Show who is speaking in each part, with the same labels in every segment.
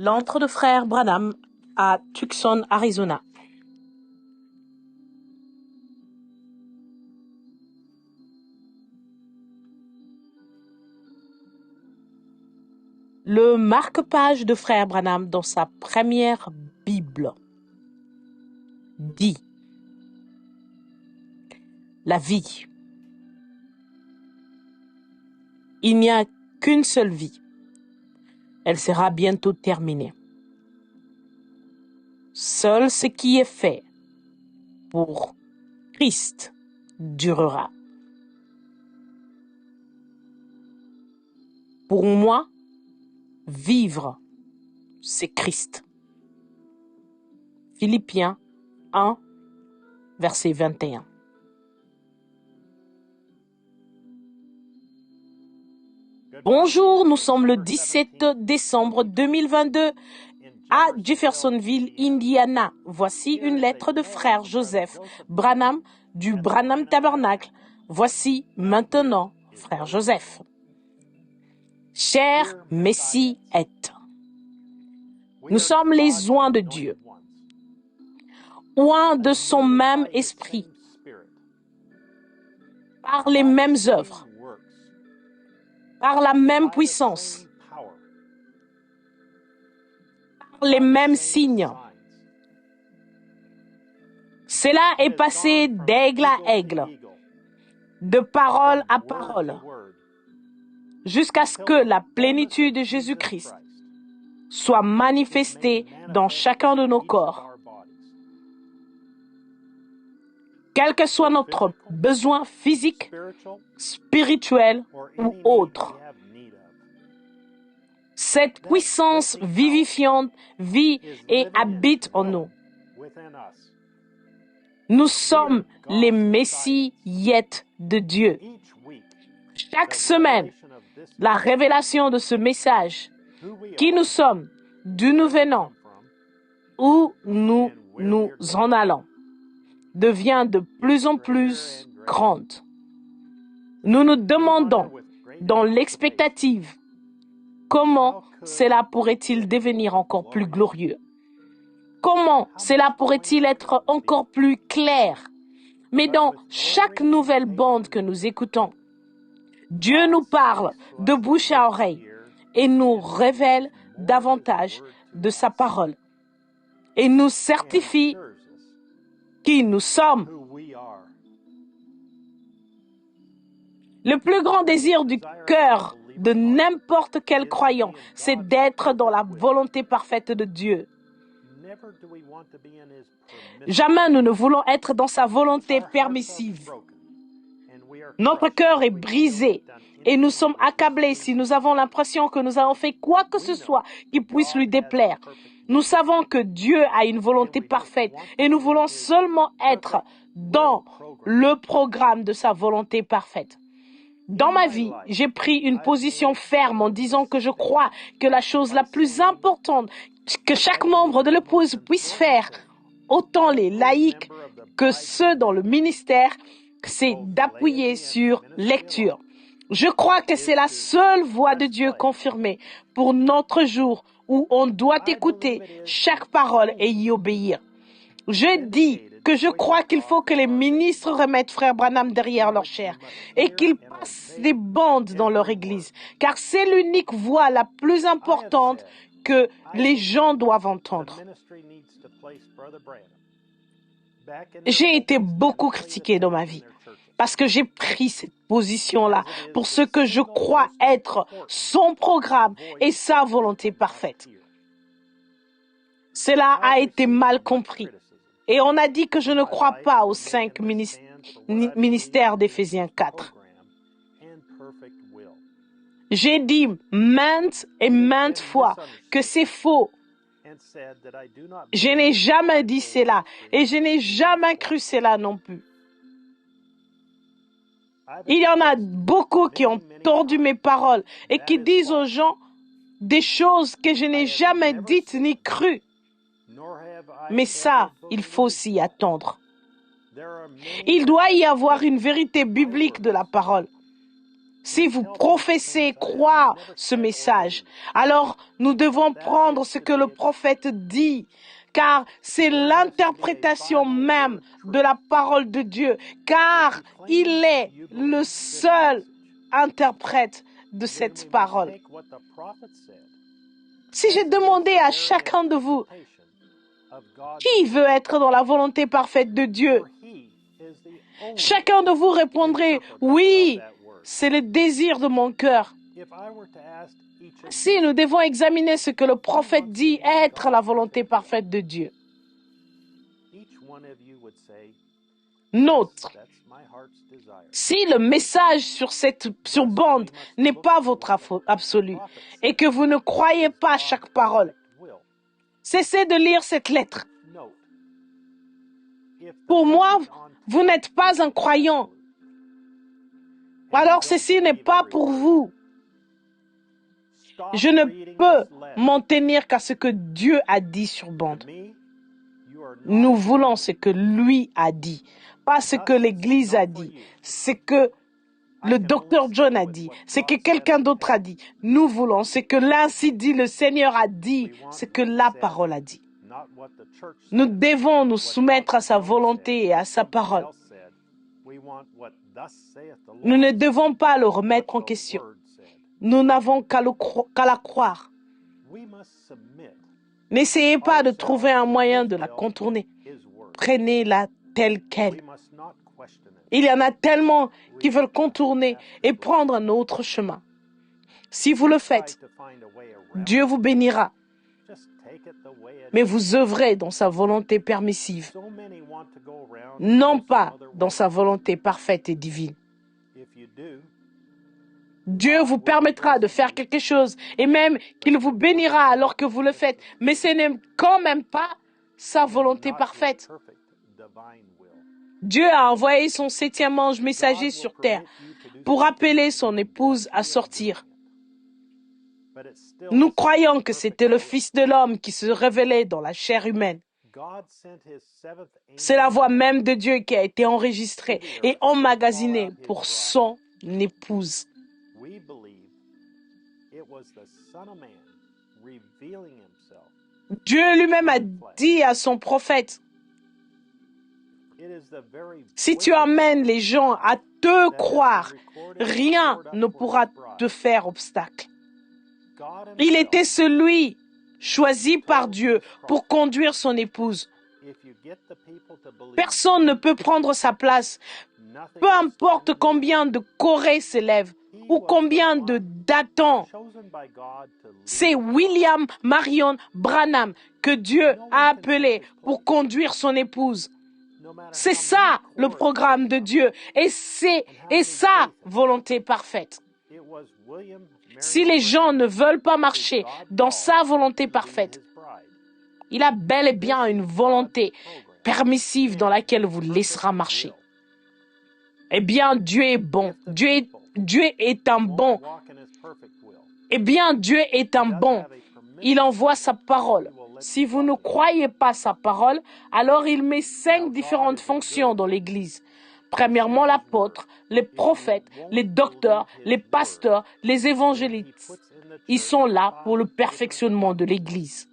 Speaker 1: L'antre de frère Branham à Tucson, Arizona. Le marque-page de frère Branham dans sa première Bible dit: la vie. Il n'y a qu'une seule vie. Elle sera bientôt terminée. Seul ce qui est fait pour Christ durera. Pour moi, vivre, c'est Christ. Philippiens 1, verset 21. Bonjour, nous sommes le 17 décembre 2022 à Jeffersonville, Indiana. Voici une lettre de frère Joseph Branham du Branham Tabernacle. Voici maintenant frère Joseph. Cher Messie est. Nous sommes les oints de Dieu, oints de son même esprit, par les mêmes œuvres, par la même puissance, par les mêmes signes. Cela est passé d'aigle à aigle, de parole à parole, jusqu'à ce que la plénitude de Jésus-Christ soit manifestée dans chacun de nos corps. Quel que soit notre besoin physique, spirituel ou autre. Cette puissance vivifiante vit et habite en nous. Nous sommes les messiettes de Dieu. Chaque semaine, la révélation de ce message, qui nous sommes, d'où nous venons, où nous en allons, devient de plus en plus grande. Nous nous demandons, dans l'expectative, comment cela pourrait-il devenir encore plus glorieux? Comment cela pourrait-il être encore plus clair? Mais dans chaque nouvelle bande que nous écoutons, Dieu nous parle de bouche à oreille et nous révèle davantage de sa parole et nous certifie qui nous sommes. Le plus grand désir du cœur de n'importe quel croyant, c'est d'être dans la volonté parfaite de Dieu. Jamais nous ne voulons être dans sa volonté permissive. Notre cœur est brisé et nous sommes accablés si nous avons l'impression que nous avons fait quoi que ce soit qui puisse lui déplaire. Nous savons que Dieu a une volonté parfaite et nous voulons seulement être dans le programme de sa volonté parfaite. Dans ma vie, j'ai pris une position ferme en disant que je crois que la chose la plus importante que chaque membre de l'épouse puisse faire, autant les laïcs que ceux dans le ministère, c'est d'appuyer sur lecture. Je crois que c'est la seule voix de Dieu confirmée pour notre jour où on doit écouter chaque parole et y obéir. Je dis que je crois qu'il faut que les ministres remettent frère Branham derrière leur chair et qu'ils passent des bandes dans leur église, car c'est l'unique voix la plus importante que les gens doivent entendre. J'ai été beaucoup critiqué dans ma vie parce que j'ai pris cette position-là pour ce que je crois être son programme et sa volonté parfaite. Cela a été mal compris. Et on a dit que je ne crois pas aux 5 ministères d'Éphésiens 4. J'ai dit maintes et maintes fois que c'est faux. Je n'ai jamais dit cela et je n'ai jamais cru cela non plus. Il y en a beaucoup qui ont tordu mes paroles et qui disent aux gens des choses que je n'ai jamais dites ni crues. Mais ça, il faut s'y attendre. Il doit y avoir une vérité biblique de la parole. Si vous professez croire ce message, alors nous devons prendre ce que le prophète dit, car c'est l'interprétation même de la parole de Dieu, car il est le seul interprète de cette parole. Si j'ai demandé à chacun de vous, qui veut être dans la volonté parfaite de Dieu? Chacun de vous répondrait, oui, c'est le désir de mon cœur. Si nous devons examiner ce que le prophète dit être la volonté parfaite de Dieu. Note, si le message sur bande n'est pas votre absolu et que vous ne croyez pas chaque parole, cessez de lire cette lettre. Pour moi, vous n'êtes pas un croyant. Alors ceci n'est pas pour vous. Je ne peux m'en tenir qu'à ce que Dieu a dit sur bande. Nous voulons ce que lui a dit, pas ce que l'Église a dit, ce que le docteur John a dit, ce que quelqu'un d'autre a dit. Nous voulons ce que l'ainsi dit le Seigneur a dit, ce que la parole a dit. Nous devons nous soumettre à sa volonté et à sa parole. Nous ne devons pas le remettre en question. Nous n'avons qu'à la croire. N'essayez pas de trouver un moyen de la contourner. Prenez-la telle qu'elle. Il y en a tellement qui veulent contourner et prendre un autre chemin. Si vous le faites, Dieu vous bénira. Mais vous œuvrez dans sa volonté permissive, non pas dans sa volonté parfaite et divine. Dieu vous permettra de faire quelque chose et même qu'il vous bénira alors que vous le faites. Mais ce n'est quand même pas sa volonté parfaite. Dieu a envoyé son 7e ange messager sur terre pour appeler son épouse à sortir. Nous croyons que c'était le Fils de l'homme qui se révélait dans la chair humaine. C'est la voix même de Dieu qui a été enregistrée et emmagasinée pour son épouse. Dieu lui-même a dit à son prophète, si tu amènes les gens à te croire, rien ne pourra te faire obstacle. Il était celui choisi par Dieu pour conduire son épouse. Personne ne peut prendre sa place. Peu importe combien de Corée s'élèvent ou combien de Dathan. C'est William Marion Branham que Dieu a appelé pour conduire son épouse. C'est ça le programme de Dieu et c'est sa volonté parfaite. Si les gens ne veulent pas marcher dans sa volonté parfaite, il a bel et bien une volonté permissive dans laquelle vous laissera marcher. Eh bien, Dieu est bon. Dieu est un bon. Eh bien, Dieu est un bon. Il envoie sa parole. Si vous ne croyez pas sa parole, alors il met 5 différentes fonctions dans l'Église. Premièrement, l'apôtre, les prophètes, les docteurs, les pasteurs, les évangélistes. Ils sont là pour le perfectionnement de l'Église.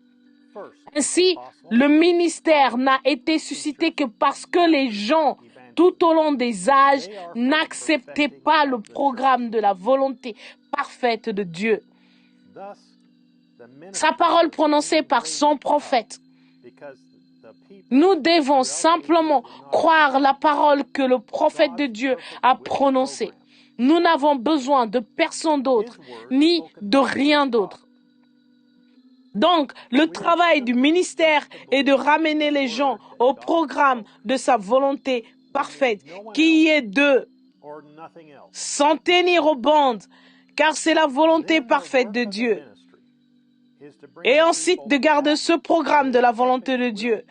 Speaker 1: Ainsi, le ministère n'a été suscité que parce que les gens, tout au long des âges, n'acceptaient pas le programme de la volonté parfaite de Dieu. Sa parole prononcée par son prophète. Nous devons simplement croire la parole que le prophète de Dieu a prononcée. Nous n'avons besoin de personne d'autre, ni de rien d'autre. Donc, le travail du ministère est de ramener les gens au programme de sa volonté parfaite, qui est de s'en tenir aux bandes, car c'est la volonté parfaite de Dieu. Et ensuite de garder ce programme de la volonté de Dieu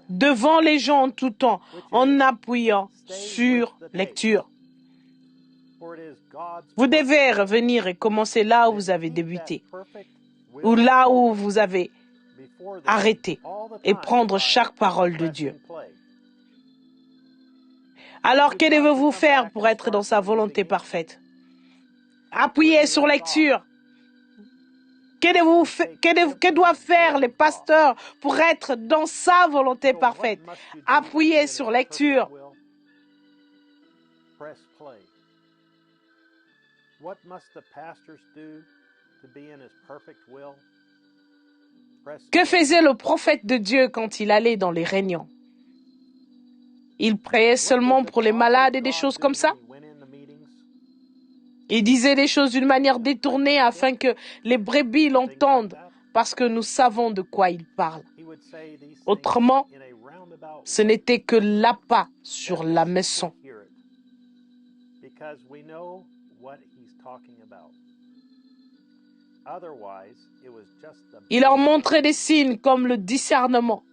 Speaker 1: devant les gens en tout temps, en appuyant sur lecture. Vous devez revenir et commencer là où vous avez débuté, ou là où vous avez arrêté, et prendre chaque parole de Dieu. Alors, que devez-vous faire pour être dans sa volonté parfaite? Appuyez sur lecture. Que doivent faire les pasteurs pour être dans sa volonté parfaite? Appuyez sur lecture. Que faisait le prophète de Dieu quand il allait dans les réunions? Il priait seulement pour les malades et des choses comme ça? Il disait des choses d'une manière détournée afin que les brebis l'entendent, parce que nous savons de quoi il parle. Autrement, ce n'était que l'appât sur la maison. Il leur montrait des signes comme le discernement.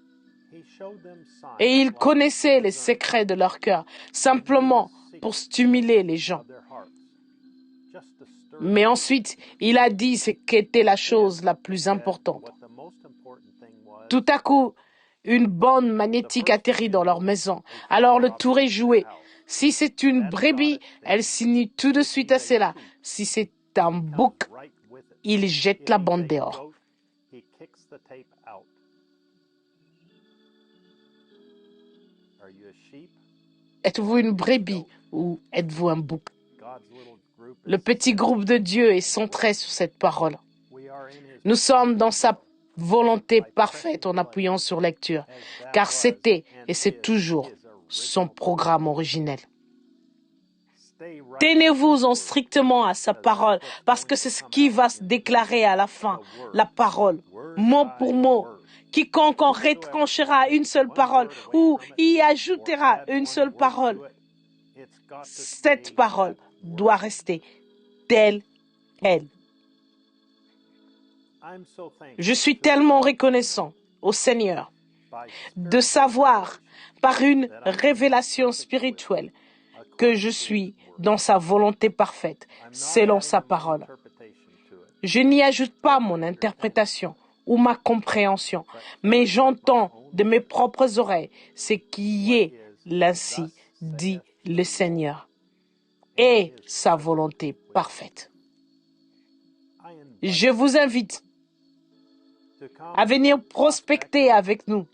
Speaker 1: Et il connaissait les secrets de leur cœur, simplement pour stimuler les gens. Mais ensuite, il a dit ce qu'était la chose la plus importante. Tout à coup, une bande magnétique atterrit dans leur maison. Alors le tour est joué. Si c'est une brebis, elle s'unit tout de suite à cela. Si c'est un bouc, il jette la bande dehors. Êtes-vous une brebis ou êtes-vous un bouc? Le petit groupe de Dieu est centré sur cette parole. Nous sommes dans sa volonté parfaite en appuyant sur lecture, car c'était et c'est toujours son programme originel. Tenez-vous-en strictement à sa parole, parce que c'est ce qui va se déclarer à la fin, la parole, mot pour mot. Quiconque en retranchera une seule parole ou y ajoutera une seule parole, cette parole doit rester telle qu'elle. Je suis tellement reconnaissant au Seigneur de savoir par une révélation spirituelle que je suis dans sa volonté parfaite, selon sa parole. Je n'y ajoute pas mon interprétation ou ma compréhension, mais j'entends de mes propres oreilles ce qui est l'ainsi dit le Seigneur et sa volonté parfaite. Je vous invite à venir prospecter avec nous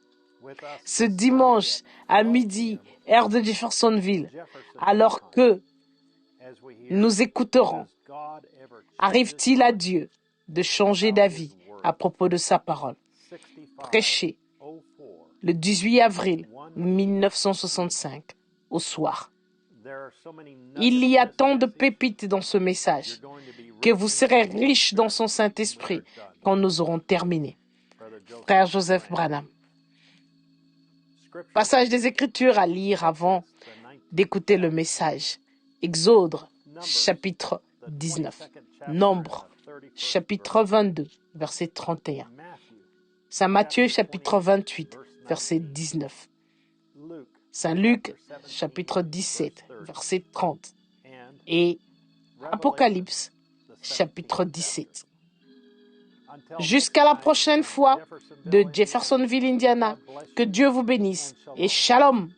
Speaker 1: ce dimanche à midi, heure de Jeffersonville, alors que nous écouterons. Arrive-t-il à Dieu de changer d'avis à propos de sa parole? Prêché le 18 avril 1965 au soir. Il y a tant de pépites dans ce message que vous serez riches dans son Saint-Esprit quand nous aurons terminé. Frère Joseph Branham. Passage des Écritures à lire avant d'écouter le message. Exode, chapitre 19. Nombre, chapitre 22, verset 31. Saint Matthieu, chapitre 28, verset 19. Saint Luc, chapitre 17, verset 30. Et Apocalypse, chapitre 17. Jusqu'à la prochaine fois de Jeffersonville, Indiana. Que Dieu vous bénisse et shalom.